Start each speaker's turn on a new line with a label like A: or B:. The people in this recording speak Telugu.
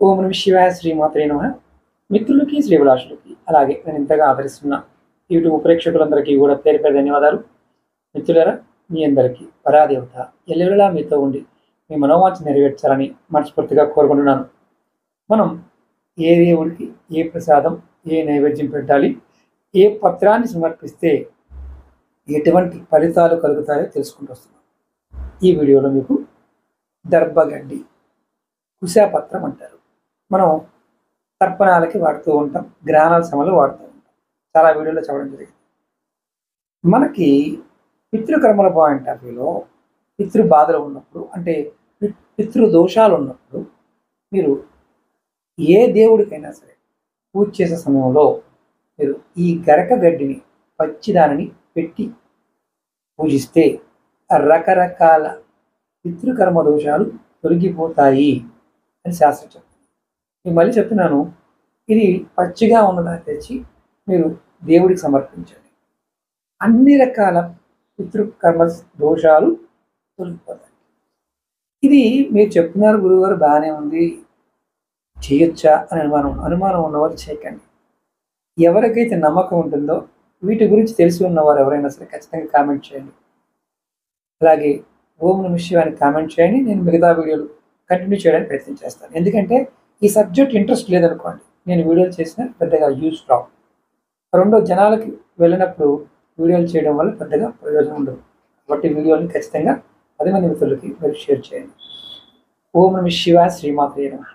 A: ఓం నమః శివాయ శ్రీమాత్రే నమః. మిత్రులకి శ్రీభిలాషులకి అలాగే నేను ఇంతగా ఆదరిస్తున్న యూట్యూబ్ ప్రేక్షకులందరికీ కూడా పేరు పేరు ధన్యవాదాలు. మిత్రులారా, మీ అందరికీ పరాదేవత ఎల్లవేళలా మీతో ఉండి మీ మనోవాంఛ నెరవేర్చాలని మనస్ఫూర్తిగా కోరుకుంటున్నాను. మనం ఏ దేవుడికి ఏ ప్రసాదం ఏ నైవేద్యం పెట్టాలి, ఏ పత్రాన్ని సమర్పిస్తే ఎటువంటి ఫలితాలు కలుగుతాయో తెలుసుకుంటూ వస్తున్నాం. ఈ వీడియోలో మీకు దర్భగడ్డి కుశాపత్రం అంటారు. మనం తర్పణాలకి వాడుతూ ఉంటాం, గ్రహణాల సమయంలో వాడుతూ ఉంటాం. చాలా వీడియోలో చెప్పడం జరిగింది. మనకి పితృకర్మల పాయింట్ ఆఫ్ వ్యూలో పితృ బాధలు ఉన్నప్పుడు, అంటే పితృ దోషాలు ఉన్నప్పుడు మీరు ఏ దేవుడికైనా సరే పూజ చేసే సమయంలో మీరు ఈ గరక గడ్డిని పచ్చిదానిని పెట్టి పూజిస్తే రకరకాల పితృకర్మ దోషాలు తొలగిపోతాయి అని శాస్త్రం చెప్తుంది. నేను మళ్ళీ చెప్తున్నాను, ఇది పచ్చిగా ఉన్నదాన్ని తెచ్చి మీరు దేవుడికి సమర్పించండి. అన్ని రకాల పితృకర్మ దోషాలు తొలగిపోతాయి. ఇది మీరు చెప్తున్నారు గురువుగారు, బాగానే ఉంది, చేయొచ్చా అని అనుమానం ఉన్నవారు చేయకండి. ఎవరికైతే నమ్మకం ఉంటుందో, వీటి గురించి తెలిసి ఉన్నవారు ఎవరైనా సరే ఖచ్చితంగా కామెంట్ చేయండి. అలాగే ఓం నమః శివాయ కామెంట్ చేయండి. నేను మిగతా వీడియోలు కంటిన్యూ చేయడానికి ప్రయత్నం చేస్తాను. ఎందుకంటే ఈ సబ్జెక్ట్ ఇంట్రెస్ట్ లేదనుకోండి, నేను వీడియోలు చేసిన పెద్దగా యూజ్ రావు. రెండో, జనాలకి వెళ్ళినప్పుడు వీడియోలు చేయడం వల్ల పెద్దగా ప్రయోజనం ఉండదు. కాబట్టి వీడియోని ఖచ్చితంగా 10 మంది మిత్రులకి మీరు షేర్ చేయండి. ఓం నమః శివాయ శ్రీమాత్రే నమః.